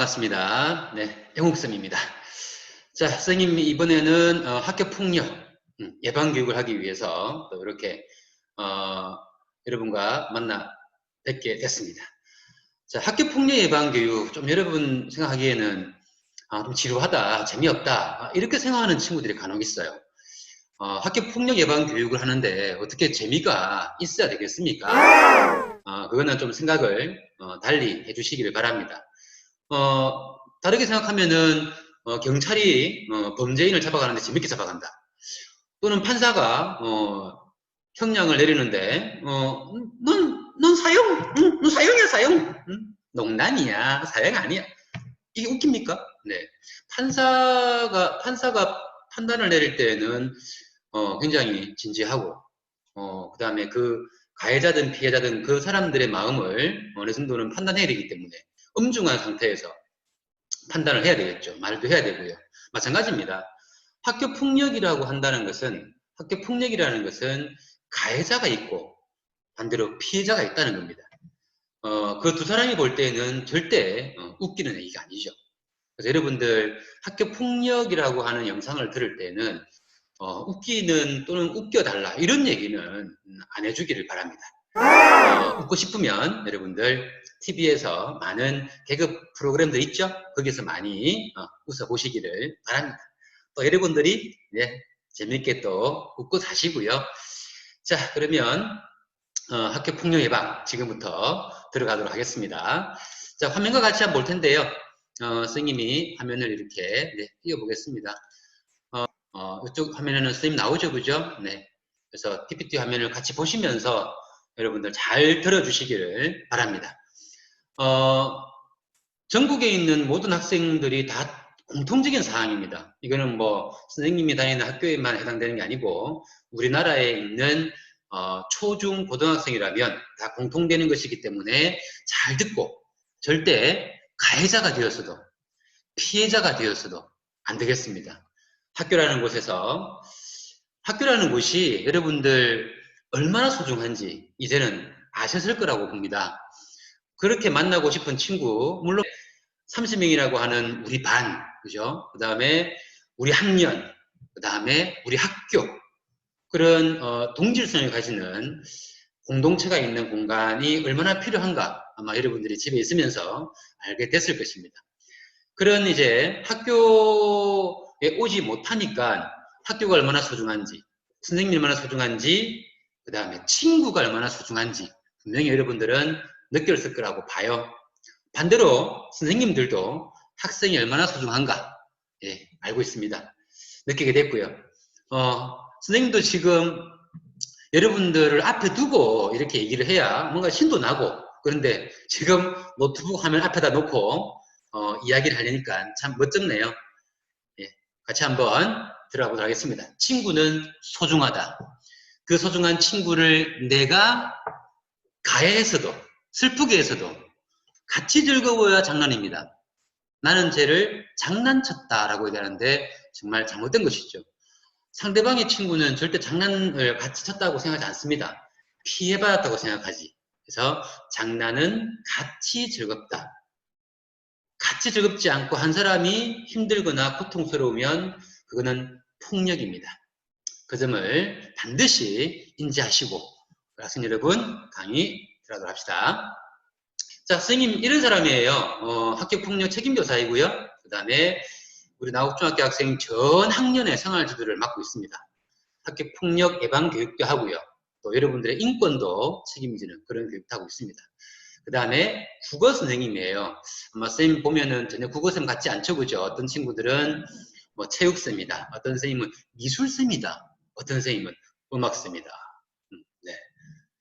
반갑습니다. 네, 영욱쌤입니다. 자, 선생님 이번에는 학교 폭력 예방 교육을 하기 위해서 또 이렇게 여러분과 만나 뵙게 됐습니다. 자, 학교 폭력 예방 교육 좀 여러분 생각하기에는 좀 지루하다, 재미없다 이렇게 생각하는 친구들이 간혹 있어요. 학교 폭력 예방 교육을 하는데 어떻게 재미가 있어야 되겠습니까? 그거는 좀 생각을 달리 해주시기를 바랍니다. 다르게 생각하면은 경찰이 범죄인을 잡아가는데 재밌게 잡아간다. 또는 판사가 형량을 내리는데 넌 사형, 넌 사형이야 사형. 농단이야 사형 아니야. 이게 웃깁니까? 네. 판사가 판단을 내릴 때는 굉장히 진지하고 그 다음에 그 가해자든 피해자든 그 사람들의 마음을 어느 정도는 판단해야 되기 때문에 엄중한 상태에서 판단을 해야 되겠죠. 말도 해야 되고요. 마찬가지입니다. 학교 폭력이라고 한다는 것은 가해자가 있고 반대로 피해자가 있다는 겁니다. 그 두 사람이 볼 때는 절대 웃기는 얘기가 아니죠. 그래서 여러분들 학교 폭력이라고 하는 영상을 들을 때는 웃기는 또는 웃겨달라 이런 얘기는 안 해주기를 바랍니다. 웃고 싶으면 여러분들 TV에서 많은 개그 프로그램들 있죠? 거기서 많이 웃어보시기를 바랍니다. 또 여러분들이 재밌게 또 웃고 사시고요. 자, 그러면 학교 폭력 예방 지금부터 들어가도록 하겠습니다. 자, 화면과 같이 한번 볼 텐데요. 선생님이 화면을 이렇게 띄워보겠습니다. 이쪽 화면에는 선생님 나오죠, 그죠? 네. 그래서 PPT 화면을 같이 보시면서 여러분들 잘 들어주시기를 바랍니다. 전국에 있는 모든 학생들이 다 공통적인 사항입니다. 이거는 뭐 선생님이 다니는 학교에만 해당되는 게 아니고 우리나라에 있는 초중 고등학생이라면 다 공통되는 것이기 때문에 잘 듣고 절대 가해자가 되었어도 피해자가 되었어도 안 되겠습니다. 학교라는 곳이 여러분들 얼마나 소중한지 이제는 아셨을 거라고 봅니다. 그렇게 만나고 싶은 친구, 물론 30명이라고 하는 우리 반, 그죠? 그 다음에 우리 학년, 그 다음에 우리 학교, 그런 동질성을 가지는 공동체가 있는 공간이 얼마나 필요한가 아마 여러분들이 집에 있으면서 알게 됐을 것입니다. 그런 이제 학교에 오지 못하니까 학교가 얼마나 소중한지, 선생님이 얼마나 소중한지, 그 다음에 친구가 얼마나 소중한지 분명히 여러분들은 느꼈을 거라고 봐요. 반대로 선생님들도 학생이 얼마나 소중한가 알고 있습니다. 느끼게 됐고요. 선생님도 지금 여러분들을 앞에 두고 이렇게 얘기를 해야 뭔가 신도 나고 그런데 지금 노트북 화면 앞에다 놓고 이야기를 하려니까 참 멋쩍네요. 같이 한번 들어가 보도록 하겠습니다. 친구는 소중하다. 그 소중한 친구를 내가 가해해서도 슬프게 해서도 같이 즐거워야 장난입니다. 나는 쟤를 장난쳤다라고 얘기하는데 정말 잘못된 것이죠. 상대방의 친구는 절대 장난을 같이 쳤다고 생각하지 않습니다. 피해받았다고 생각하지. 그래서 장난은 같이 즐겁다. 같이 즐겁지 않고 한 사람이 힘들거나 고통스러우면 그거는 폭력입니다. 그 점을 반드시 인지하시고 학생 여러분 강의 들어가도록 합시다. 자, 선생님 이런 사람이에요. 학교폭력 책임교사이고요. 그 다음에 우리 나옥중학교 학생 전 학년의 생활지도를 맡고 있습니다. 학교폭력 예방 교육도 하고요. 또 여러분들의 인권도 책임지는 그런 교육도 하고 있습니다. 그 다음에 국어 선생님이에요. 아마 선생님 보면은 전혀 국어쌤 같지 않죠, 그죠? 어떤 친구들은 뭐 체육쌤이다. 어떤 선생님은 미술쌤이다. 어떤 선생님은 음악쌤이다. 네.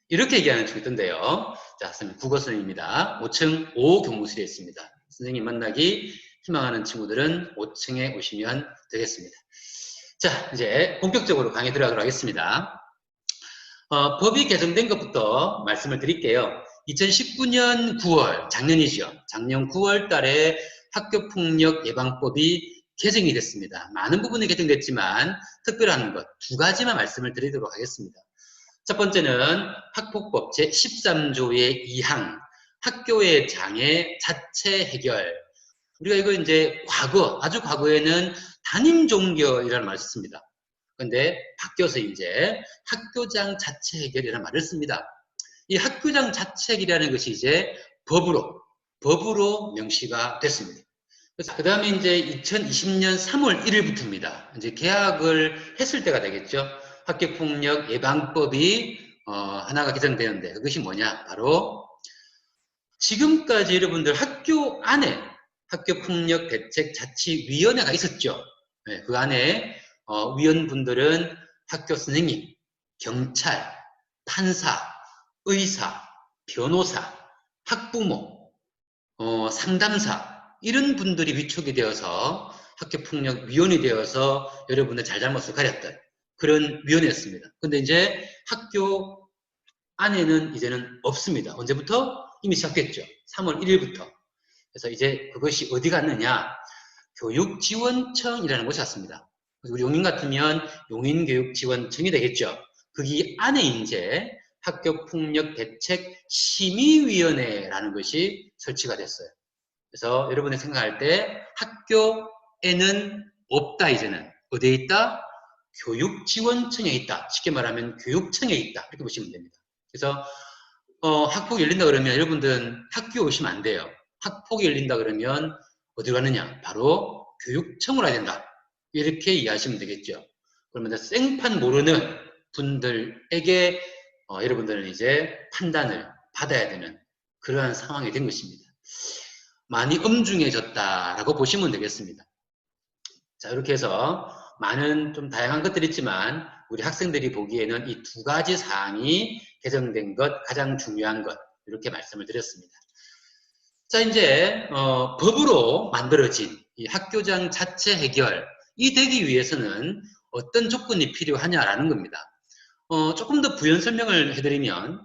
이렇게 얘기하는 친구 있던데요. 자, 선생님 국어 선생님입니다. 5층 5교무실에 있습니다. 선생님 만나기 희망하는 친구들은 5층에 오시면 되겠습니다. 자, 이제 본격적으로 강의 들어가도록 하겠습니다. 법이 개정된 것부터 말씀을 드릴게요. 2019년 9월, 작년이죠. 작년 9월 달에 학교폭력 예방법이 개정이 됐습니다. 많은 부분이 개정됐지만 특별한 것 두 가지만 말씀을 드리도록 하겠습니다. 첫 번째는 학폭법 제13조의 2항 학교의 장애 자체 해결 우리가 이거 이제 과거, 아주 과거에는 담임 종결이라는 말을 썼습니다. 근데 바뀌어서 이제 학교장 자체 해결이라는 말을 씁니다. 이 학교장 자체 해결이라는 것이 이제 법으로 명시가 됐습니다. 그 다음에 이제 2020년 3월 1일부터입니다. 이제 개학을 했을 때가 되겠죠. 학교폭력 예방법이 하나가 개정되는데 그것이 뭐냐? 바로 지금까지 여러분들 학교 안에 학교폭력 대책 자치위원회가 있었죠. 네, 그 안에 위원분들은 학교 선생님, 경찰, 판사, 의사, 변호사, 학부모, 상담사 이런 분들이 위촉이 되어서 학교폭력위원이 되어서 여러분의 잘잘못을 가렸던 그런 위원회였습니다. 근데 이제 학교 안에는 이제는 없습니다. 언제부터? 이미 시작됐죠. 3월 1일부터. 그래서 이제 그것이 어디 갔느냐? 교육지원청이라는 곳이 왔습니다. 우리 용인 같으면 용인교육지원청이 되겠죠. 거기 안에 이제 학교폭력대책심의위원회라는 것이 설치가 됐어요. 그래서 여러분이 생각할 때 학교에는 없다 이제는 어디에 있다? 교육지원청에 있다. 쉽게 말하면 교육청에 있다. 이렇게 보시면 됩니다. 그래서 학폭이 열린다 그러면 여러분들은 학교에 오시면 안 돼요. 학폭이 열린다 그러면 어디로 가느냐? 바로 교육청으로 가야 된다. 이렇게 이해하시면 되겠죠. 그러면 생판 모르는 분들에게 여러분들은 이제 판단을 받아야 되는 그러한 상황이 된 것입니다. 많이 엄중해졌다라고 보시면 되겠습니다. 자, 이렇게 해서 많은 좀 다양한 것들이 있지만 우리 학생들이 보기에는 이 두 가지 사항이 개정된 것, 가장 중요한 것 이렇게 말씀을 드렸습니다. 자, 이제 법으로 만들어진 이 학교장 자체 해결 이 되기 위해서는 어떤 조건이 필요하냐라는 겁니다. 조금 더 부연 설명을 해드리면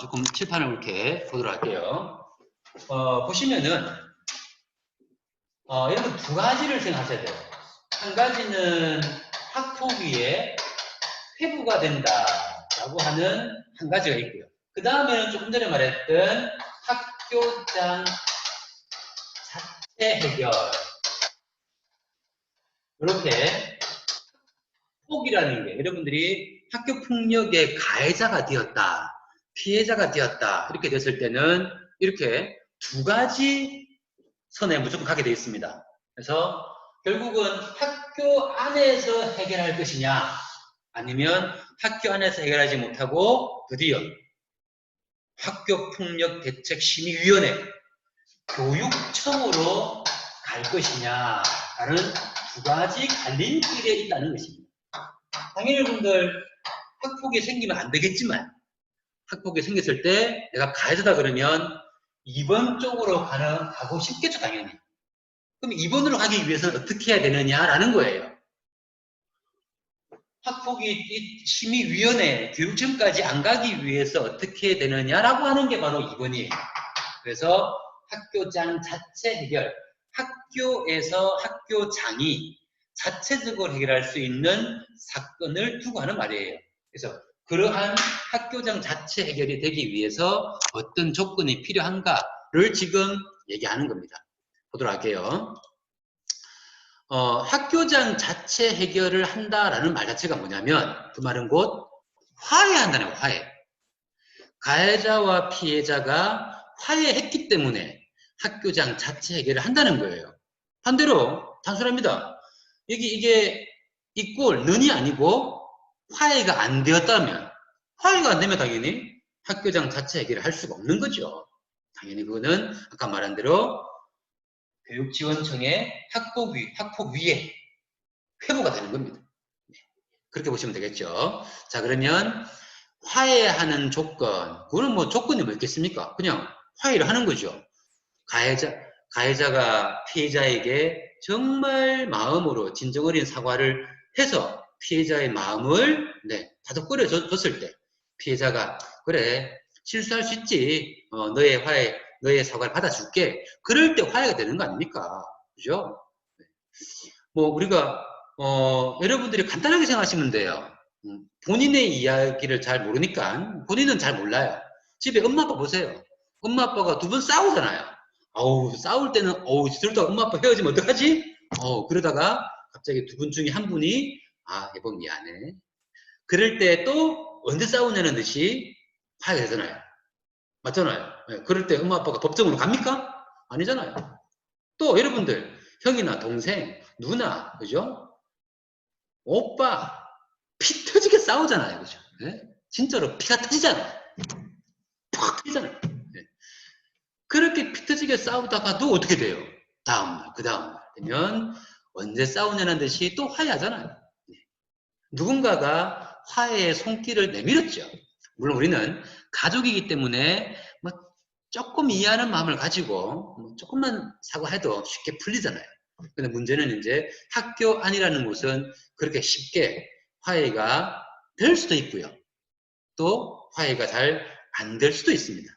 조금 칠판을 이렇게 보도록 할게요. 보시면은 여러분 두 가지를 생각하셔야 돼요. 한 가지는 학폭위에 회부가 된다라고 하는 한 가지가 있고요. 그 다음에는 조금 전에 말했던 학교장 자체 해결. 이렇게 폭이라는 게 여러분들이 학교폭력의 가해자가 되었다, 피해자가 되었다 이렇게 됐을 때는 이렇게 두 가지 선에 무조건 가게 되어 있습니다. 그래서 결국은 학교 안에서 해결할 것이냐 아니면 학교 안에서 해결하지 못하고 드디어 학교폭력대책심의위원회 교육청으로 갈 것이냐라는 두 가지 갈림길에 있다는 것입니다. 당연히 여러분들 학폭이 생기면 안 되겠지만 학폭이 생겼을 때 내가 가해자다 그러면 2번 쪽으로 가고 싶겠죠, 당연히. 그럼 2번으로 가기 위해서는 어떻게 해야 되느냐라는 거예요. 학폭이 심의위원회, 교육청까지 안 가기 위해서 어떻게 해야 되느냐라고 하는 게 바로 2번이에요. 그래서 학교장 자체 해결, 학교에서 학교장이 자체적으로 해결할 수 있는 사건을 두고 하는 말이에요. 그래서 그러한 학교장 자체 해결이 되기 위해서 어떤 조건이 필요한가를 지금 얘기하는 겁니다. 보도록 할게요. 학교장 자체 해결을 한다라는 말 자체가 뭐냐면 그 말은 곧 화해한다는 거예요. 화해. 가해자와 피해자가 화해했기 때문에 학교장 자체 해결을 한다는 거예요. 반대로 단순합니다. 이게 이꼴 는이 아니고 화해가 안 되었다면 화해가 안 되면 당연히 학교장 자체 해결을 할 수가 없는 거죠. 당연히 그거는 아까 말한 대로 교육지원청의 학폭위에 회부가 되는 겁니다. 그렇게 보시면 되겠죠. 자, 그러면 화해하는 조건, 그거는 뭐 조건이 뭐 있겠습니까? 그냥 화해를 하는 거죠. 가해자가 피해자에게 정말 마음으로 진정 어린 사과를 해서 피해자의 마음을 다독거려 줬을 때 피해자가 그래 실수할 수 있지, 너의 사과를 받아줄게. 그럴 때 화해가 되는 거 아닙니까? 그죠? 뭐 우리가 여러분들이 간단하게 생각하시면 돼요. 본인의 이야기를 잘 모르니까 본인은 잘 몰라요. 집에 엄마 아빠 보세요. 엄마 아빠가 두 분 싸우잖아요. 어우, 싸울 때는, 어우, 둘다 엄마 아빠 헤어지면 어떡하지? 그러다가 갑자기 두 분 중에 한 분이, 아, 여보 미안해. 그럴 때 또 언제 싸우냐는 듯이 화해가 되잖아요. 맞잖아요. 예, 그럴 때 엄마 아빠가 법정으로 갑니까? 아니잖아요. 또 여러분들, 형이나 동생, 누나, 그죠? 오빠, 피 터지게 싸우잖아요. 그죠? 예? 진짜로 피가 터지잖아요. 팍 터지잖아요. 예. 그렇게 피 터지게 싸우다가도 어떻게 돼요? 다음날, 그 다음날 되면 언제 싸우냐는 듯이 또 화해하잖아요. 예. 누군가가 화해의 손길을 내밀었죠. 물론 우리는 가족이기 때문에 뭐 조금 이해하는 마음을 가지고 뭐 조금만 사과해도 쉽게 풀리잖아요. 근데 문제는 이제 학교 안이라는 곳은 그렇게 쉽게 화해가 될 수도 있고요. 또 화해가 잘 안 될 수도 있습니다.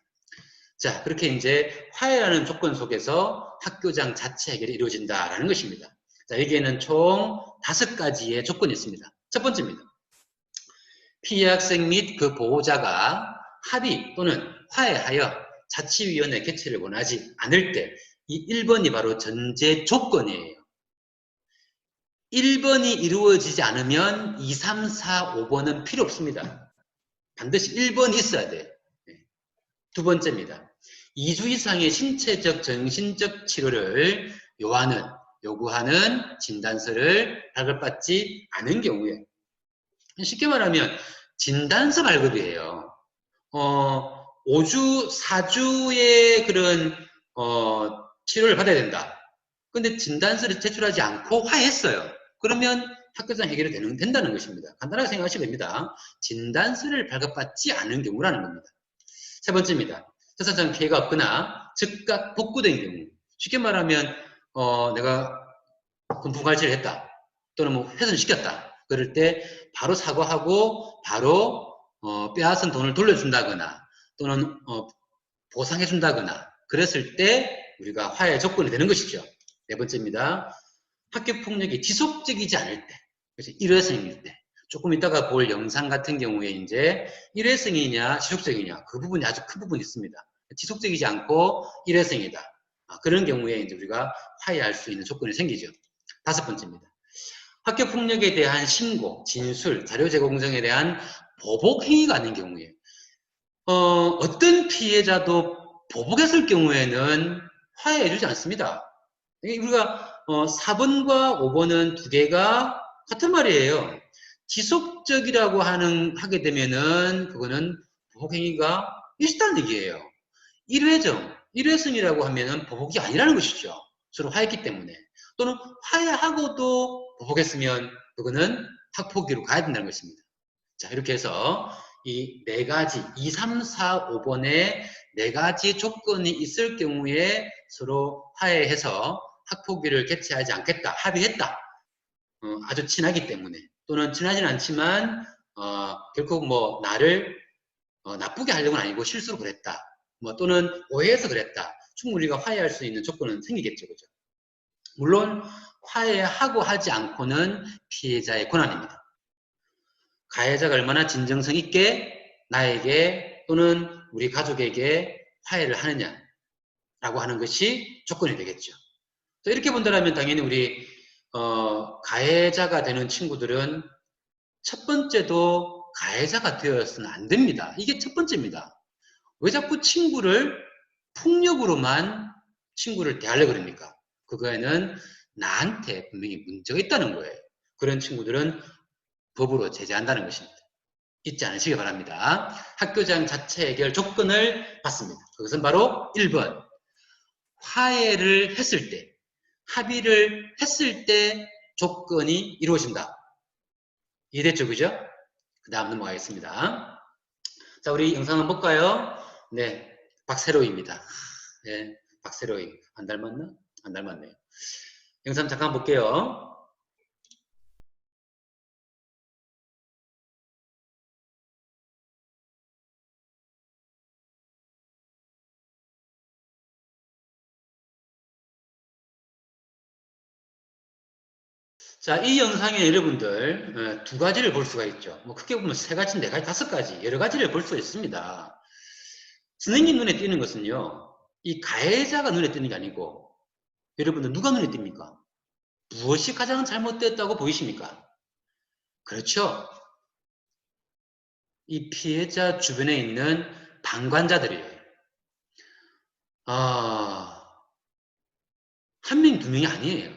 자, 그렇게 이제 화해라는 조건 속에서 학교장 자체 해결이 이루어진다라는 것입니다. 자, 여기에는 총 5가지의 조건이 있습니다. 첫 번째입니다. 피해 학생 및 그 보호자가 합의 또는 화해하여 자치위원회 개최를 원하지 않을 때 이 1번이 바로 전제 조건이에요. 1번이 이루어지지 않으면 2, 3, 4, 5번은 필요 없습니다. 반드시 1번이 있어야 돼요. 두 번째입니다. 2주 이상의 신체적, 정신적 치료를 요구하는 진단서를 발급받지 않은 경우에 쉽게 말하면 진단서 발급이에요. 5주, 4주의 그런 치료를 받아야 된다. 근데 진단서를 제출하지 않고 화했어요. 그러면 학교장 해결이 된다는 것입니다. 간단하게 생각하시면 됩니다. 진단서를 발급받지 않은 경우라는 겁니다. 세 번째입니다. 사사상 피해가 없거나 즉각 복구된 경우. 쉽게 말하면 내가 금품갈취를 했다. 또는 뭐 훼손시켰다. 그럴 때 바로 사과하고 바로 빼앗은 돈을 돌려준다거나 또는 보상해준다거나 그랬을 때 우리가 화해 조건이 되는 것이죠. 네 번째입니다. 학교폭력이 지속적이지 않을 때, 그래서 일회성일 때, 조금 이따가 볼 영상 같은 경우에 이제 일회성이냐 지속적이냐 그 부분이 아주 큰 부분이 있습니다. 지속적이지 않고 일회성이다. 그런 경우에 이제 우리가 화해할 수 있는 조건이 생기죠. 다섯 번째입니다. 학교폭력에 대한 신고, 진술, 자료 제공 등에 대한 보복행위가 아닌 경우에 어떤 피해자도 보복했을 경우에는 화해해주지 않습니다. 우리가 4번과 5번은 두 개가 같은 말이에요. 지속적이라고 하게 되면은 그거는 보복행위가 있다는 얘기예요. 일회성이라고 하면은 보복이 아니라는 것이죠. 서로 화했기 때문에. 또는 화해하고도 보복했으면 그거는 학폭위로 가야 된다는 것입니다. 자, 이렇게 해서 이 4가지, 2, 3, 4, 5번에 4가지 조건이 있을 경우에 서로 화해해서 학폭위를 개최하지 않겠다, 합의했다. 아주 친하기 때문에. 또는 친하지는 않지만, 결국 뭐, 나를 나쁘게 하려고는 아니고 실수로 그랬다. 뭐, 또는 오해해서 그랬다. 충분히 우리가 화해할 수 있는 조건은 생기겠죠. 그죠? 물론, 화해하고 하지 않고는 피해자의 권한입니다. 가해자가 얼마나 진정성 있게 나에게 또는 우리 가족에게 화해를 하느냐라고 하는 것이 조건이 되겠죠. 또 이렇게 본다면 당연히 우리 가해자가 되는 친구들은 첫 번째도 가해자가 되어서는 안 됩니다. 이게 첫 번째입니다. 왜 자꾸 폭력으로만 친구를 대하려고 그럽니까? 그거에는 나한테 분명히 문제가 있다는 거예요. 그런 친구들은 법으로 제재한다는 것입니다. 잊지 않으시기 바랍니다. 학교장 자체 해결 조건을 받습니다. 그것은 바로 1번. 화해를 했을 때, 합의를 했을 때 조건이 이루어진다. 이해됐죠? 그죠? 그 다음 넘어가겠습니다. 자, 우리 영상 한번 볼까요? 네. 박세로입니다. 네. 박세로이. 안 닮았나? 안 닮았네요. 영상 잠깐 볼게요. 자, 이 영상에 여러분들 2가지를 볼 수가 있죠. 뭐 크게 보면 3가지, 4가지, 5가지 여러 가지를 볼 수 있습니다. 선생님 눈에 띄는 것은요. 이 가해자가 눈에 띄는 게 아니고 여러분들 누가 눈에 띕니까? 무엇이 가장 잘못됐다고 보이십니까? 그렇죠. 이 피해자 주변에 있는 방관자들이에요. 한 명, 두 명이 아니에요.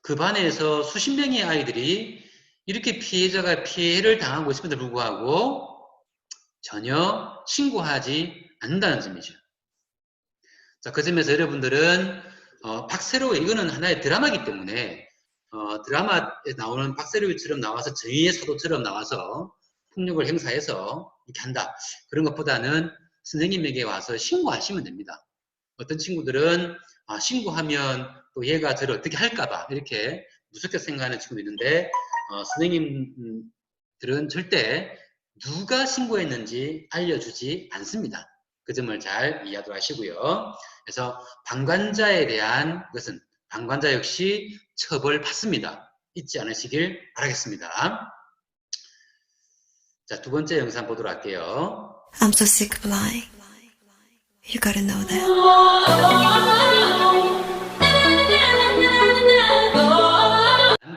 그 반에서 수십 명의 아이들이 이렇게 피해자가 피해를 당하고 있음에도 불구하고 전혀 신고하지 않는다는 점이죠. 자, 그 점에서 여러분들은 박세로의 이거는 하나의 드라마이기 때문에 드라마에 나오는 박세로이처럼 나와서 정의의 사도처럼 나와서 폭력을 행사해서 이렇게 한다. 그런 것보다는 선생님에게 와서 신고하시면 됩니다. 어떤 친구들은 신고하면 또 얘가 저를 어떻게 할까봐 이렇게 무섭게 생각하는 친구도 있는데 선생님들은 절대 누가 신고했는지 알려주지 않습니다. 그 점을 잘 이해하도록 하시고요. 그래서 방관자에 대한 것은 방관자 역시 처벌받습니다. 잊지 않으시길 바라겠습니다. 자, 두 번째 영상 보도록 할게요. I'm so sick of lying. You gotta know that.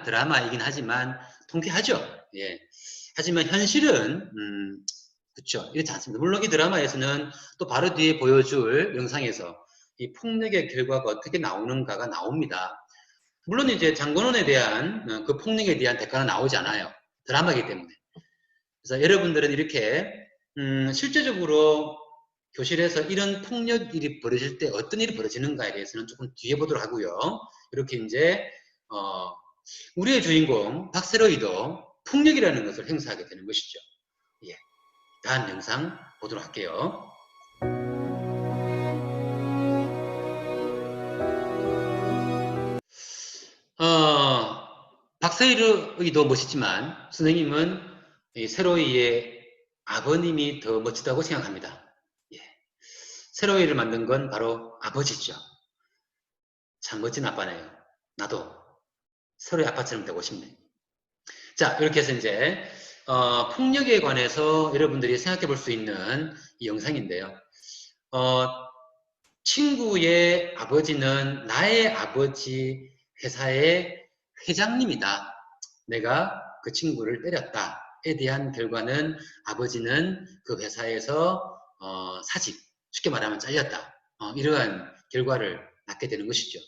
드라마이긴 하지만 통쾌하죠. 예. 하지만 현실은 그렇죠. 이렇지 않습니다. 물론 이 드라마에서는 또 바로 뒤에 보여줄 영상에서 이 폭력의 결과가 어떻게 나오는가가 나옵니다. 물론 이제 장건원에 대한 그 폭력에 대한 대가는 나오지 않아요. 드라마이기 때문에. 그래서 여러분들은 이렇게 실제적으로 교실에서 이런 폭력 일이 벌어질 때 어떤 일이 벌어지는가에 대해서는 조금 뒤에 보도록 하고요. 이렇게 이제 우리의 주인공 박세로이도 폭력이라는 것을 행사하게 되는 것이죠. 예, 다음 영상 보도록 할게요. 박세로이도 멋있지만 선생님은 이 세로이의 아버님이 더 멋지다고 생각합니다. 예. 세로이를 만든 건 바로 아버지죠. 참 멋진 아빠네요. 나도 세로이 아빠처럼 되고 싶네. 자, 이렇게 해서 이제 폭력에 관해서 여러분들이 생각해 볼 수 있는 이 영상인데요. 친구의 아버지는 나의 아버지 회사의 회장님이다. 내가 그 친구를 때렸다에 대한 결과는 아버지는 그 회사에서 사직, 쉽게 말하면 잘렸다. 이러한 결과를 낳게 되는 것이죠.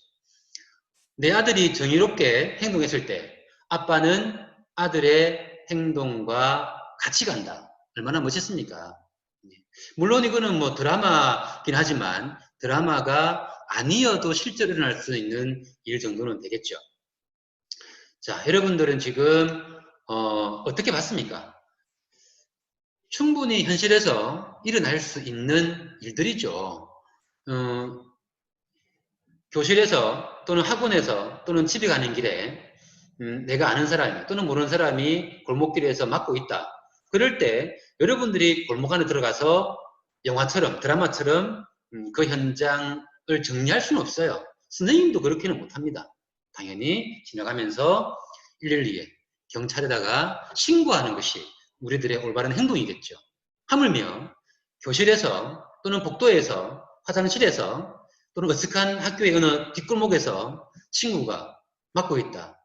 내 아들이 정의롭게 행동했을 때 아빠는 아들의 행동과 같이 간다. 얼마나 멋있습니까? 물론 이거는 뭐 드라마긴 하지만 드라마가 아니어도 실제로 일어날 수 있는 일 정도는 되겠죠. 자, 여러분들은 지금 어떻게 봤습니까? 충분히 현실에서 일어날 수 있는 일들이죠. 교실에서 또는 학원에서 또는 집에 가는 길에 내가 아는 사람이 또는 모르는 사람이 골목길에서 맞고 있다. 그럴 때 여러분들이 골목 안에 들어가서 영화처럼 드라마처럼 그 현장을 정리할 수는 없어요. 선생님도 그렇게는 못합니다. 당연히 지나가면서 112에 경찰에다가 신고하는 것이 우리들의 올바른 행동이겠죠. 하물며 교실에서 또는 복도에서 화장실에서 또는 어색한 학교의 어느 뒷골목에서 친구가 맞고 있다.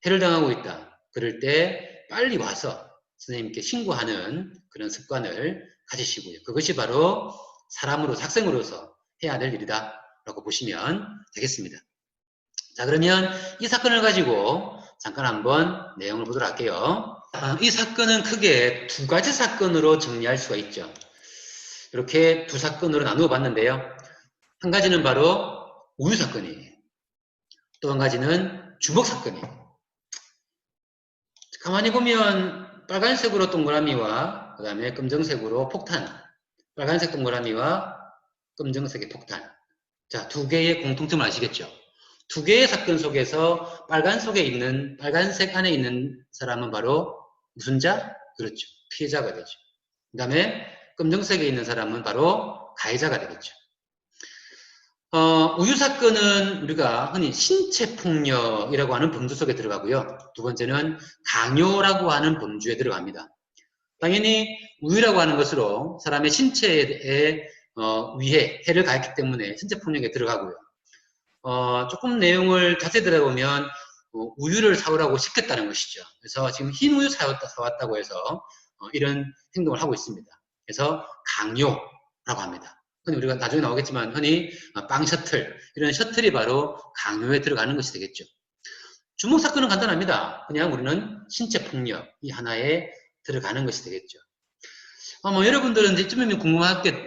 해를 당하고 있다. 그럴 때 빨리 와서 선생님께 신고하는 그런 습관을 가지시고요. 그것이 바로 사람으로서 학생으로서 해야 될 일이다 라고 보시면 되겠습니다. 자, 그러면 이 사건을 가지고 잠깐 한번 내용을 보도록 할게요. 이 사건은 크게 두 가지 사건으로 정리할 수가 있죠. 이렇게 두 사건으로 나누어 봤는데요. 한 가지는 바로 우유 사건이에요. 또 한 가지는 주먹 사건이에요. 가만히 보면 빨간색으로 동그라미와 그 다음에 검정색으로 폭탄, 빨간색 동그라미와 검정색의 폭탄. 자, 두 개의 공통점을 아시겠죠? 두 개의 사건 속에서 빨간색 안에 있는 사람은 바로 무슨 자? 그렇죠. 피해자가 되죠. 그 다음에 검정색에 있는 사람은 바로 가해자가 되겠죠. 우유 사건은 우리가 흔히 신체폭력이라고 하는 범주 속에 들어가고요. 두 번째는 강요라고 하는 범주에 들어갑니다. 당연히 우유라고 하는 것으로 사람의 신체에 해를 가했기 때문에 신체폭력에 들어가고요. 조금 내용을 자세히 들어보면 우유를 사오라고 시켰다는 것이죠. 그래서 지금 흰 우유 사왔다고 해서 이런 행동을 하고 있습니다. 그래서 강요라고 합니다. 흔히 우리가 나중에 나오겠지만 흔히 빵 셔틀, 이런 셔틀이 바로 강요에 들어가는 것이 되겠죠. 주목 사건은 간단합니다. 그냥 우리는 신체폭력 이 하나에 들어가는 것이 되겠죠. 여러분들은 이쯤이면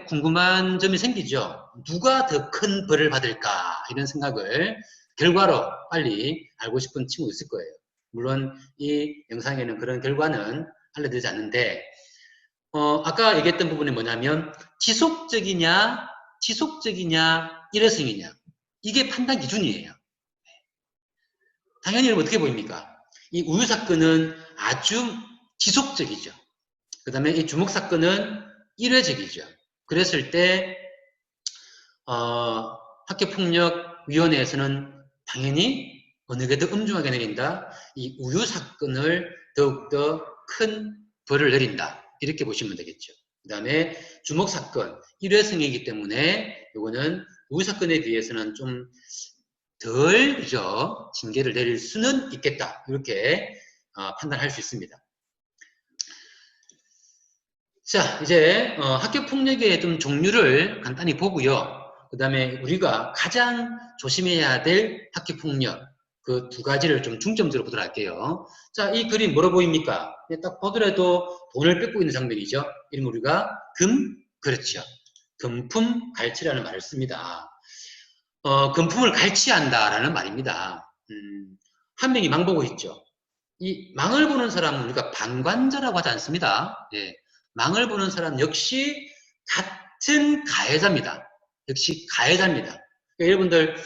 궁금한 점이 생기죠. 누가 더 큰 벌을 받을까? 이런 생각을 결과로 빨리 알고 싶은 친구 있을 거예요. 물론 이 영상에는 그런 결과는 알려드리지 않는데, 아까 얘기했던 부분이 뭐냐면, 지속적이냐, 일회성이냐. 이게 판단 기준이에요. 당연히 여러분 어떻게 보입니까? 이 우유 사건은 아주 지속적이죠. 그 다음에 이 주먹 사건은 일회적이죠. 그랬을 때 학교폭력위원회에서는 당연히 어느 게 더 엄중하게 내린다. 이 우유 사건을 더욱더 큰 벌을 내린다. 이렇게 보시면 되겠죠. 그 다음에 주먹 사건 일회성이기 때문에 이거는 우유 사건에 비해서는 좀 덜 그죠? 징계를 내릴 수는 있겠다. 이렇게 판단할 수 있습니다. 자, 이제 학교폭력의 좀 종류를 간단히 보고요. 그 다음에 우리가 가장 조심해야 될 학교폭력 그 두 가지를 좀 중점적으로 보도록 할게요. 자, 이 그림 뭐로 보입니까? 딱 보더라도 돈을 뺏고 있는 장면이죠. 이런 우리가 그렇죠. 금품 갈취라는 말을 씁니다. 금품을 갈취한다라는 말입니다. 한 명이 망 보고 있죠. 이 망을 보는 사람은 우리가 방관자라고 하지 않습니다. 예. 망을 보는 사람 역시 같은 가해자입니다. 역시 가해자입니다. 그러니까 여러분들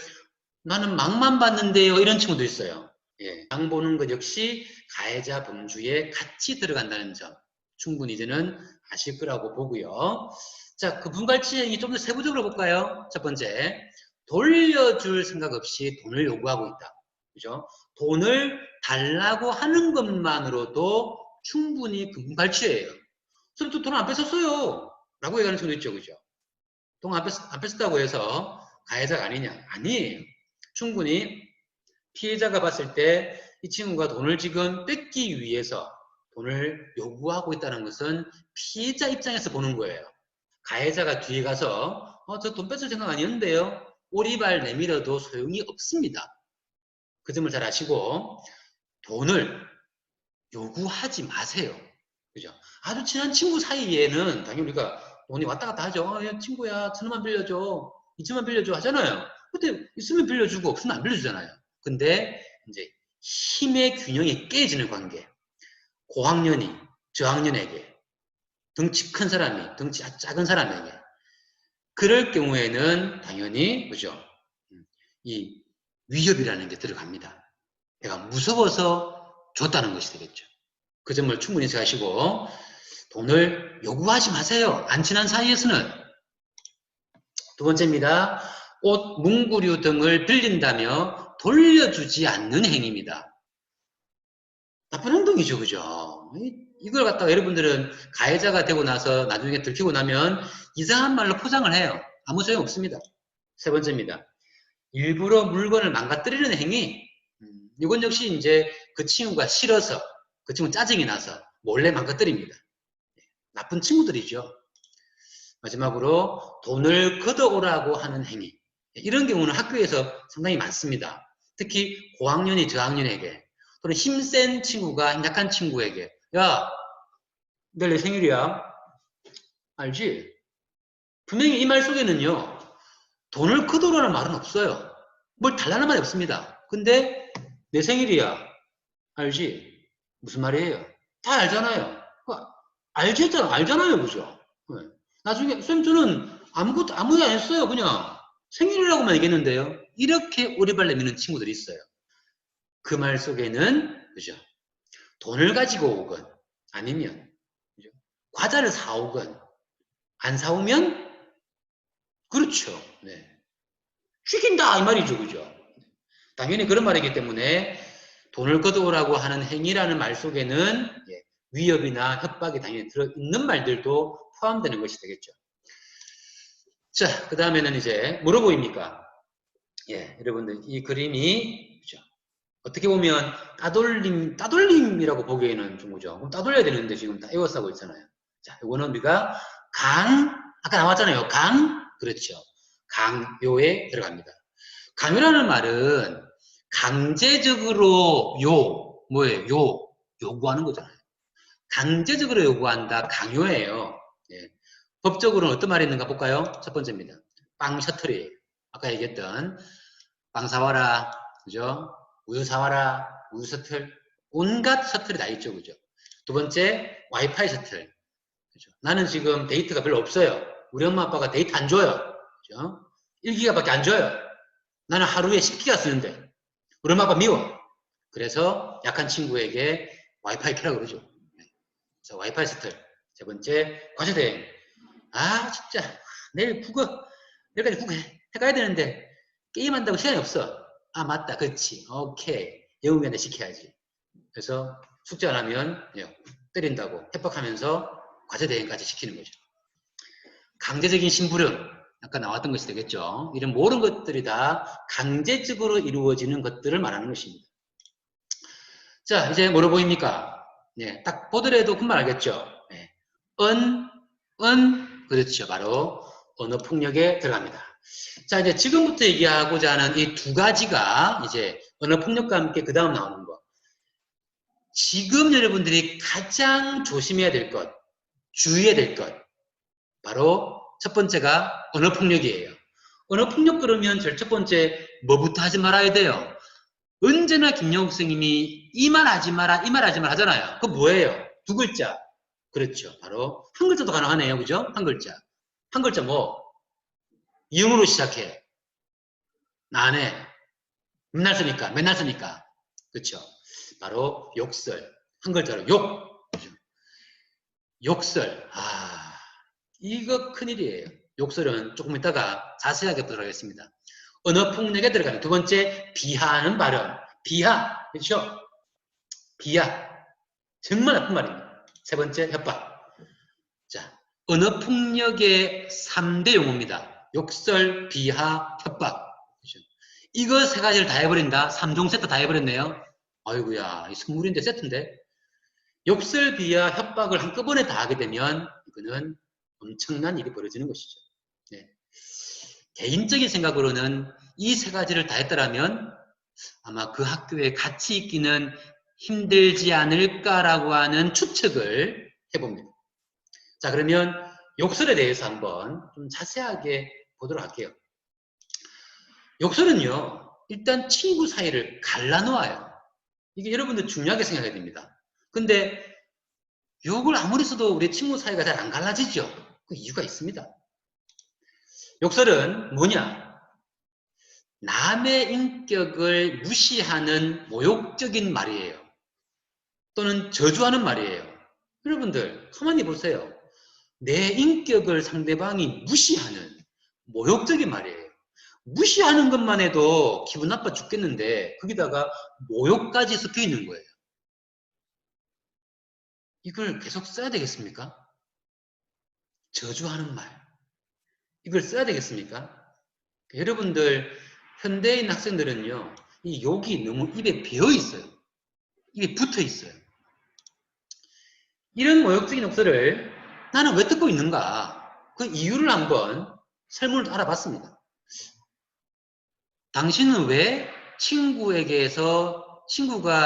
나는 망만 봤는데요 이런 친구도 있어요. 예. 망 보는 것 역시 가해자 범주에 같이 들어간다는 점 충분히 이제는 아실 거라고 보고요. 자, 금품갈취 행위 좀 더 세부적으로 볼까요? 첫 번째, 돌려줄 생각 없이 돈을 요구하고 있다. 그죠? 돈을 달라고 하는 것만으로도 충분히 금품갈취예요. 그럼 또 돈 안 뺏었어요. 라고 얘기하는 친구도 있죠. 그죠? 돈 안 뺏었다고 해서 가해자가 아니냐? 아니에요. 충분히 피해자가 봤을 때 이 친구가 돈을 지금 뺏기 위해서 돈을 요구하고 있다는 것은 피해자 입장에서 보는 거예요. 가해자가 뒤에 가서 저 돈 뺏을 생각 아니었는데요. 오리발 내밀어도 소용이 없습니다. 그 점을 잘 아시고 돈을 요구하지 마세요. 그죠? 아주 친한 친구 사이에는 당연히 우리가 돈이 왔다 갔다 하죠. 야, 친구야, 1,000원만 빌려줘. 2,000원 빌려줘 하잖아요. 근데 있으면 빌려주고 없으면 안 빌려주잖아요. 근데 이제 힘의 균형이 깨지는 관계. 고학년이 저학년에게, 덩치 큰 사람이 덩치 작은 사람에게 그럴 경우에는 당연히 그죠? 이 위협이라는 게 들어갑니다. 내가 무서워서 줬다는 것이 되겠죠. 그 점을 충분히 생각하시고 돈을 요구하지 마세요. 안 친한 사이에서는. 두 번째입니다. 옷, 문구류 등을 빌린다며 돌려주지 않는 행위입니다. 나쁜 행동이죠. 그죠? 이걸 갖다가 여러분들은 가해자가 되고 나서 나중에 들키고 나면 이상한 말로 포장을 해요. 아무 소용 없습니다. 세 번째입니다. 일부러 물건을 망가뜨리는 행위. 이건 역시 이제 그 친구가 싫어서, 그 친구 짜증이 나서 몰래 망가뜨립니다. 나쁜 친구들이죠. 마지막으로 돈을 걷어오라고 하는 행위. 이런 경우는 학교에서 상당히 많습니다. 특히 고학년이 저학년에게 또는 힘센 친구가 약한 친구에게 야, 내일 내 생일이야. 알지? 분명히 이 말 속에는요. 돈을 걷어오라는 말은 없어요. 뭘 달라는 말이 없습니다. 근데 내 생일이야. 알지? 무슨 말이에요? 다 알잖아요. 알잖아요. 그죠? 네. 나중에 쌤 저는 아무것도 아무 일 안 했어요. 그냥 생일이라고만 얘기했는데요. 이렇게 오리발 내미는 친구들이 있어요. 그 말 속에는 그죠? 돈을 가지고 오건 아니면 그죠? 과자를 사오건 안 사오면 그렇죠. 네. 죽인다 이 말이죠. 그죠? 당연히 그런 말이기 때문에 돈을 걷어오라고 하는 행위라는 말 속에는 위협이나 협박이 당연히 들어있는 말들도 포함되는 것이 되겠죠. 자, 그 다음에는 이제 뭐로 보입니까? 예, 여러분들 이 그림이 그죠? 어떻게 보면 따돌림이라고 보기에는 좀 그죠? 그럼 따돌려야 되는데 지금 다 에워싸고 있잖아요. 자, 이거는 우리가 아까 나왔잖아요. 그렇죠. 강요에 들어갑니다. 강요라는 말은 강제적으로 뭐예요? 요구하는 거잖아요. 강제적으로 요구한다. 강요예요. 예. 법적으로는 어떤 말이 있는가 볼까요? 첫 번째입니다. 빵 셔틀이에요. 아까 얘기했던 빵 사와라, 그죠? 우유 사와라, 우유 셔틀, 온갖 셔틀이 다 있죠, 그죠? 두 번째, 와이파이 셔틀. 그죠? 나는 지금 데이터가 별로 없어요. 우리 엄마 아빠가 데이터 안 줘요. 그죠? 1기가밖에 안 줘요. 나는 하루에 10기가 쓰는데 우리 엄마 아빠 미워. 그래서 약한 친구에게 와이파이 켜라고 그러죠. 자, 와이파이 셔틀. 세 번째, 과제대행. 아, 진짜 내일까지 국어 해가야 되는데 게임한다고 시간이 없어. 아, 맞다. 그렇지. 오케이. 영웅이한테 시켜야지. 그래서 숙제 안 하면 때린다고 협박하면서 과제 대행까지 시키는 거죠. 강제적인 심부름. 아까 나왔던 것이 되겠죠. 이런 모든 것들이 다 강제적으로 이루어지는 것들을 말하는 것입니다. 자, 이제 뭐로 보입니까? 네, 딱 보더라도 금방 알겠죠. 네. 그렇죠. 바로 언어폭력에 들어갑니다. 자, 이제 지금부터 얘기하고자 하는 이 두 가지가 이제 언어폭력과 함께 그 다음 나오는 거. 지금 여러분들이 가장 조심해야 될 것, 주의해야 될 것. 바로 첫 번째가 언어폭력이에요. 언어폭력 그러면 제일 첫 번째 뭐부터 하지 말아야 돼요? 언제나 김영욱 선생님이 이 말 하지 마라, 이 말 하지 마라 하잖아요. 그거 뭐예요? 두 글자. 그렇죠. 바로 한 글자도 가능하네요. 그죠? 한 글자. 한 글자 뭐? 이응으로 시작해. 나 안 해. 맨날 쓰니까. 그렇죠. 바로 욕설. 한 글자로 욕. 그죠? 욕설. 아, 이거 큰일이에요. 욕설은 조금 이따가 자세하게 보도록 하겠습니다. 언어폭력에 들어가는 두 번째, 비하하는 발언. 비하. 그렇죠? 비하. 정말 나쁜 말입니다. 세 번째, 협박. 자, 언어폭력의 3대 용어입니다. 욕설, 비하, 협박. 그렇죠? 이거 세 가지를 다 해버린다. 3종 세트 다 해버렸네요. 아이고야, 이 선물인데 세트인데. 욕설, 비하, 협박을 한꺼번에 다 하게 되면 이거는 엄청난 일이 벌어지는 것이죠. 네. 개인적인 생각으로는 이 세 가지를 다 했더라면 아마 그 학교에 같이 있기는 힘들지 않을까라고 하는 추측을 해봅니다. 자, 그러면 욕설에 대해서 한번 좀 자세하게 보도록 할게요. 욕설은요, 일단 친구 사이를 갈라놓아요. 이게 여러분들 중요하게 생각해야 됩니다. 근데 욕을 아무리 써도 우리 친구 사이가 잘 안 갈라지죠? 그 이유가 있습니다. 욕설은 뭐냐? 남의 인격을 무시하는 모욕적인 말이에요. 또는 저주하는 말이에요. 여러분들 가만히 보세요. 내 인격을 상대방이 무시하는 모욕적인 말이에요. 무시하는 것만 해도 기분 나빠 죽겠는데 거기다가 모욕까지 섞여 있는 거예요. 이걸 계속 써야 되겠습니까? 저주하는 말. 이걸 써야 되겠습니까? 여러분들 현대인 학생들은요. 이 욕이 너무 입에 배어 있어요. 입에 붙어 있어요. 이런 모욕적인 욕설을 나는 왜 듣고 있는가? 그 이유를 한번 설문을 알아봤습니다. 당신은 왜 친구가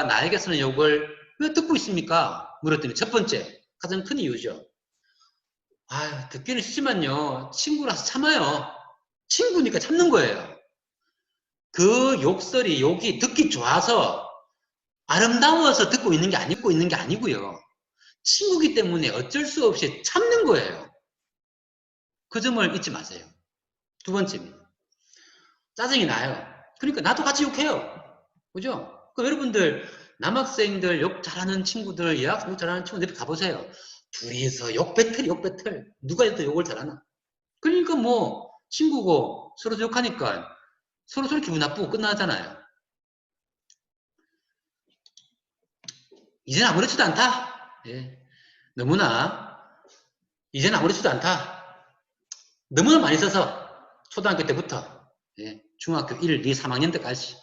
나에게 쓰는 욕을 왜 듣고 있습니까? 물었더니 첫 번째, 가장 큰 이유죠. 아유, 듣기는 쉽지만요. 친구라서 참아요. 친구니까 참는 거예요. 그 욕이 듣기 좋아서 아름다워서 듣고 있는 게 아니고요. 친구기 때문에 어쩔 수 없이 참는 거예요. 그 점을 잊지 마세요. 두 번째입니다. 짜증이 나요. 그러니까 나도 같이 욕해요. 그죠? 그럼 여러분들 남학생들 욕 잘하는 친구들, 여학생 욕 잘하는 친구들 가보세요. 둘이서 욕 배틀. 누가 더 욕을 잘하나? 그러니까 뭐 친구고 서로 욕하니까 서로 기분 나쁘고 끝나잖아요. 이제는 아무렇지도 않다. 예. 이제는 아무렇지도 않다. 너무나 많이 써서 초등학교 때부터 예, 중학교 1, 2, 3학년 때까지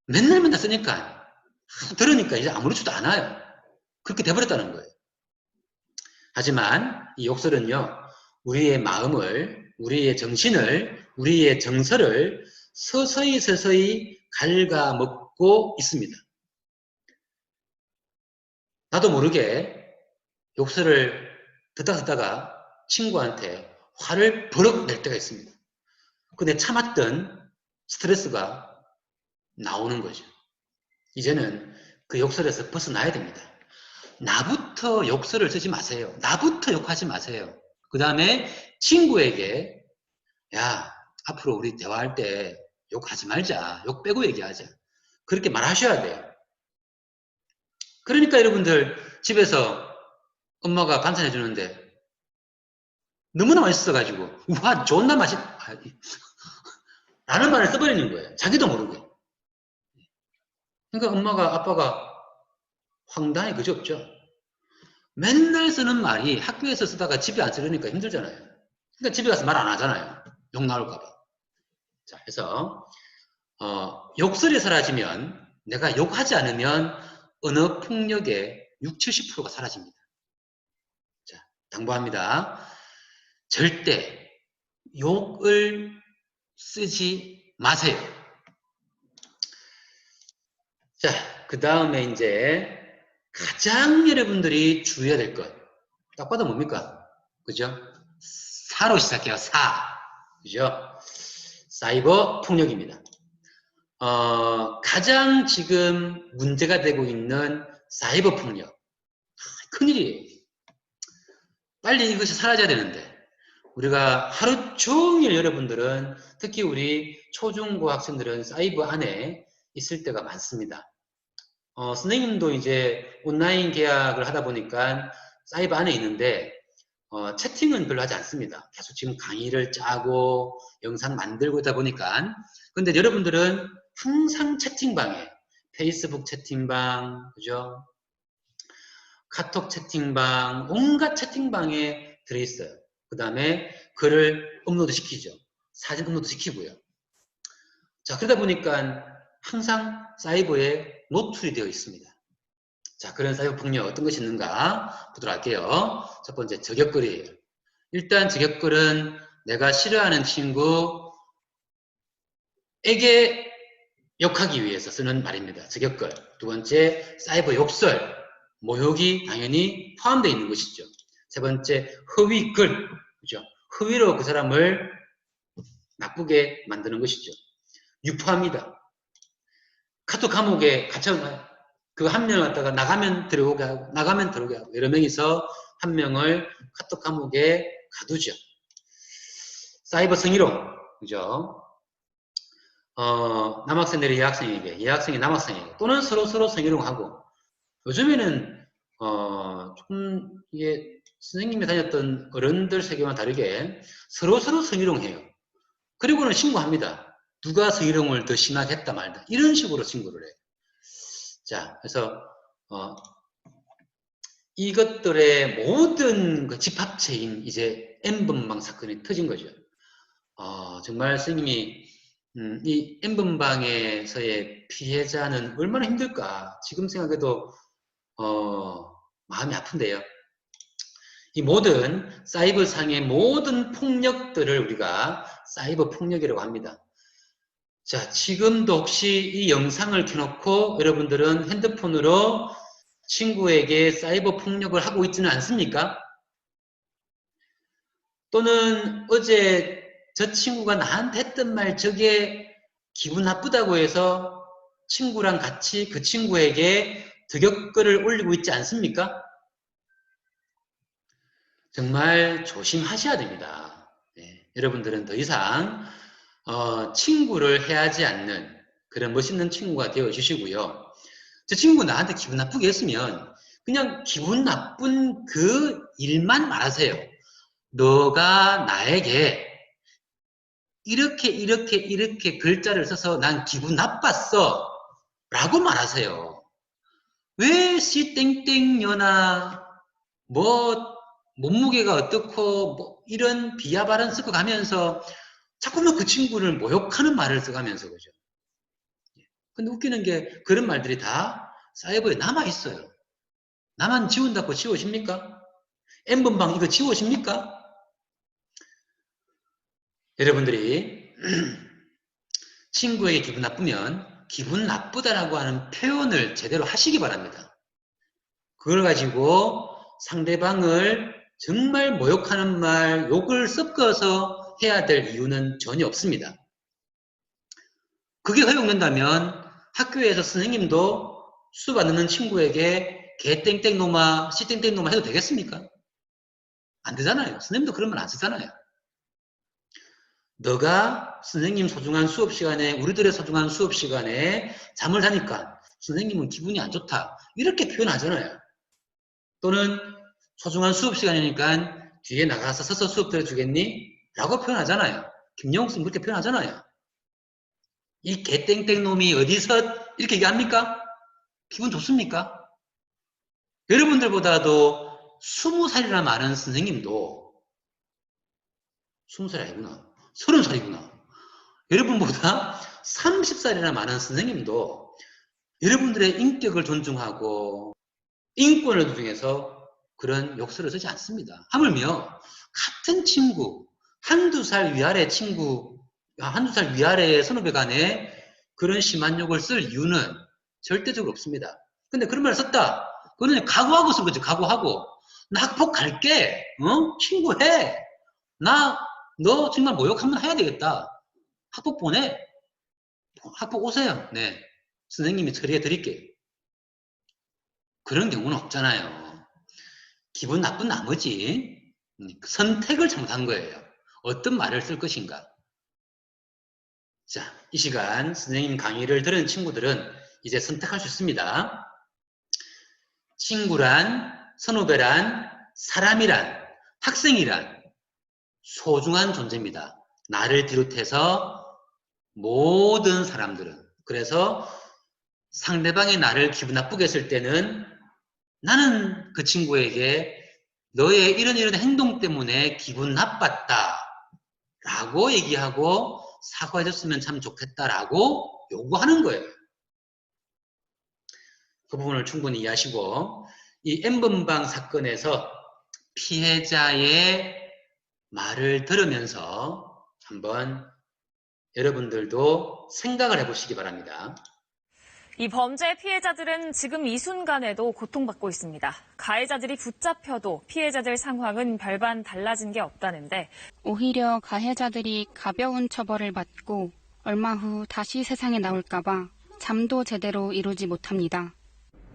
맨날 쓰니까 들으니까 이제 아무렇지도 않아요. 그렇게 돼버렸다는 거예요. 하지만 이 욕설은요, 우리의 마음을, 우리의 정신을, 우리의 정서를 서서히 갉아먹고 있습니다. 나도 모르게 욕설을 듣다가 친구한테 화를 버럭 낼 때가 있습니다. 근데 참았던 스트레스가 나오는 거죠. 이제는 그 욕설에서 벗어나야 됩니다. 나부터 욕설을 쓰지 마세요. 나부터 욕하지 마세요. 그 다음에 친구에게 야, 앞으로 우리 대화할 때 욕하지 말자. 욕 빼고 얘기하자. 그렇게 말하셔야 돼요. 그러니까 여러분들 집에서 엄마가 반찬 해주는데 너무나 맛있어가지고 우와 존나 라는 말을 써버리는 거예요. 자기도 모르게. 그러니까 엄마가 아빠가 황당해 그저없죠. 맨날 쓰는 말이 학교에서 쓰다가 집에 안 쓰려니까 힘들잖아요. 그러니까 집에 가서 말 안 하잖아요. 욕 나올까 봐. 자, 그래서 욕설이 사라지면 내가 욕하지 않으면 언어 폭력의 60, 70%가 사라집니다. 자, 당부합니다. 절대 욕을 쓰지 마세요. 자, 그 다음에 이제 가장 여러분들이 주의해야 될 것. 딱 봐도 뭡니까? 그죠? 사로 시작해요. 사. 그죠? 사이버 폭력입니다. 가장 지금 문제가 되고 있는 사이버 폭력. 큰일이에요. 빨리 이것이 사라져야 되는데 우리가 하루 종일 여러분들은 특히 우리 초중고 학생들은 사이버 안에 있을 때가 많습니다. 선생님도 이제 온라인 계약을 하다 보니까 사이버 안에 있는데 채팅은 별로 하지 않습니다. 계속 지금 강의를 짜고 영상 만들고 있다 보니까 근데 여러분들은 항상 채팅방에 페이스북 채팅방 그죠? 카톡 채팅방 온갖 채팅방에 들어있어요. 그 다음에 글을 업로드 시키죠. 사진 업로드 시키고요. 자 그러다 보니까 항상 사이버에 노출이 되어 있습니다. 자, 그런 사이버 폭력 어떤 것이 있는가 보도록 할게요. 첫 번째, 저격글이에요. 일단 저격글은 내가 싫어하는 친구에게 욕하기 위해서 쓰는 말입니다. 저격글. 두 번째, 사이버 욕설, 모욕이 당연히 포함되어 있는 것이죠. 세 번째, 허위글, 그죠? 허위로 그 사람을 나쁘게 만드는 것이죠. 유포합니다. 카톡 감옥에 갇혀가요. 그 한 명을 갖다가 나가면 들어오게 하고 나가면 들어오게 하고 여러 명이서 한 명을 카톡 감옥에 가두죠. 사이버 성희롱, 그죠? 남학생들이 여학생에게, 여학생이 남학생에게 또는 서로 성희롱하고 요즘에는 조금 이게 선생님이 다녔던 어른들 세계와 다르게 서로 성희롱해요. 그리고는 신고합니다. 누가 성희롱을 더 심하게 했다 말다 이런 식으로 신고를 해요. 자, 그래서 이것들의 모든 그 집합체인 이제 N번방 사건이 터진 거죠. 정말 선생님이 이 N번방에서의 피해자는 얼마나 힘들까 지금 생각해도 마음이 아픈데요. 이 모든 사이버상의 모든 폭력들을 우리가 사이버 폭력이라고 합니다. 자, 지금도 혹시 이 영상을 켜놓고 여러분들은 핸드폰으로 친구에게 사이버 폭력을 하고 있지는 않습니까? 또는 어제 저 친구가 나한테 했던 말 저게 기분 나쁘다고 해서 친구랑 같이 그 친구에게 득역글을 올리고 있지 않습니까? 정말 조심하셔야 됩니다. 네, 여러분들은 더 이상 친구를 해하지 않는 그런 멋있는 친구가 되어 주시고요. 저 친구 나한테 기분 나쁘게 했으면 그냥 기분 나쁜 그 일만 말하세요. 너가 나에게 이렇게 글자를 써서 난 기분 나빴어 라고 말하세요. 왜 씨땡땡녀나 뭐 몸무게가 어떻고 뭐 이런 비하 발언 쓰고 가면서 자꾸만 그 친구를 모욕하는 말을 써가면서, 그죠? 근데 웃기는 게 그런 말들이 다 사이버에 남아있어요. 나만 지운다고 지워집니까? N번방 이거 지워집니까? 여러분들이 친구에게 기분 나쁘면 기분 나쁘다라고 하는 표현을 제대로 하시기 바랍니다. 그걸 가지고 상대방을 정말 모욕하는 말, 욕을 섞어서 해야 될 이유는 전혀 없습니다. 그게 허용된다면 학교에서 선생님도 수업 안 듣는 친구에게 개땡땡놈아, 씨땡땡놈아 해도 되겠습니까? 안 되잖아요. 선생님도 그런 말 안 쓰잖아요. 너가 선생님 소중한 수업 시간에, 우리들의 소중한 수업 시간에 잠을 자니까 선생님은 기분이 안 좋다. 이렇게 표현하잖아요. 또는 소중한 수업 시간이니까 뒤에 나가서 서서 수업 들어주겠니? 라고 표현하잖아요. 김영욱 선생님 그렇게 표현하잖아요. 이 개땡땡 놈이 어디서 이렇게 얘기합니까? 기분 좋습니까? 여러분들보다도 20살이나 많은 선생님도 20살이 아니구나. 30살이구나. 여러분보다 30살이나 많은 선생님도 여러분들의 인격을 존중하고 인권을 존중해서 그런 욕설을 쓰지 않습니다. 하물며 같은 친구, 한두 살 위아래 친구, 한두 살 위아래의 선후배 간에 그런 심한 욕을 쓸 이유는 절대적으로 없습니다. 근데 그런 말을 썼다. 그거는 각오하고 쓴 거지, 각오하고. 나 학폭 갈게. 친구 해. 너 정말 모욕 한번 해야 되겠다. 학폭 보내. 학폭 오세요. 네. 선생님이 처리해 드릴게요. 그런 경우는 없잖아요. 기분 나쁜 나머지 선택을 잘못한 거예요. 어떤 말을 쓸 것인가. 자, 이 시간 선생님 강의를 들은 친구들은 이제 선택할 수 있습니다. 친구란, 선후배란, 사람이란, 학생이란 소중한 존재입니다. 나를 비롯해서 모든 사람들은. 그래서 상대방이 나를 기분 나쁘게 했을 때는 나는 그 친구에게 너의 이런 행동 때문에 기분 나빴다 라고 얘기하고 사과해줬으면 참 좋겠다라고 요구하는 거예요. 그 부분을 충분히 이해하시고 이 N번방 사건에서 피해자의 말을 들으면서 한번 여러분들도 생각을 해보시기 바랍니다. 이 범죄 피해자들은 지금 이 순간에도 고통받고 있습니다. 가해자들이 붙잡혀도 피해자들 상황은 별반 달라진 게 없다는데 오히려 가해자들이 가벼운 처벌을 받고 얼마 후 다시 세상에 나올까봐 잠도 제대로 이루지 못합니다.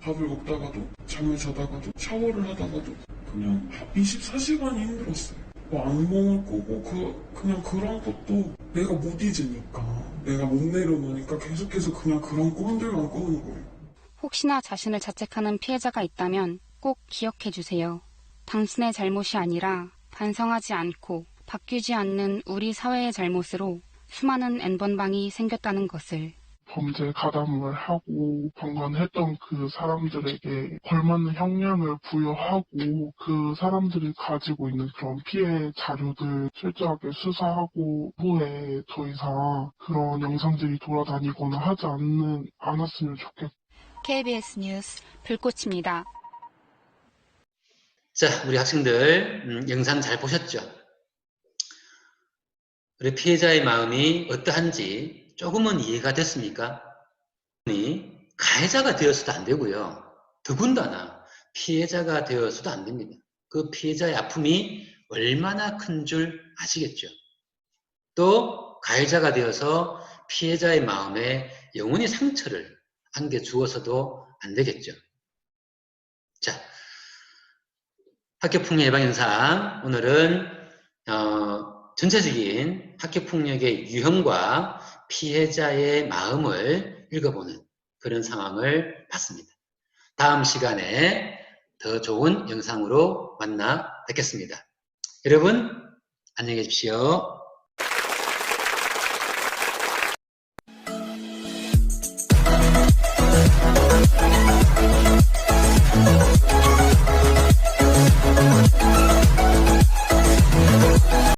밥을 먹다가도 잠을 자다가도 샤워를 하다가도 그냥 24시간이 힘들었어요. 뭐 악몽을 꾸고 그냥 그런 것도 내가 못 잊으니까 내가 못 내려놓으니까 계속해서 그냥 그런 꿈들만 꾸는 거예요. 혹시나 자신을 자책하는 피해자가 있다면 꼭 기억해 주세요. 당신의 잘못이 아니라 반성하지 않고 바뀌지 않는 우리 사회의 잘못으로 수많은 N번방이 생겼다는 것을. 범죄 가담을 하고 방관했던 그 사람들에게 걸맞는 형량을 부여하고 그 사람들이 가지고 있는 그런 피해 자료들 철저하게 수사하고 후에 더 이상 그런 영상들이 돌아다니거나 하지 않았으면 좋겠고. KBS 뉴스 불꽃입니다. 자, 우리 학생들 영상 잘 보셨죠? 우리 피해자의 마음이 어떠한지 조금은 이해가 됐습니까? 가해자가 되어서도 안 되고요. 더군다나 피해자가 되어서도 안 됩니다. 그 피해자의 아픔이 얼마나 큰 줄 아시겠죠? 또 가해자가 되어서 피해자의 마음에 영원히 상처를 안겨주어서도 안 되겠죠. 자, 학교폭력 예방 영상 오늘은 전체적인 학교폭력의 유형과 피해자의 마음을 읽어보는 그런 상황을 봤습니다. 다음 시간에 더 좋은 영상으로 만나 뵙겠습니다. 여러분 안녕히 계십시오.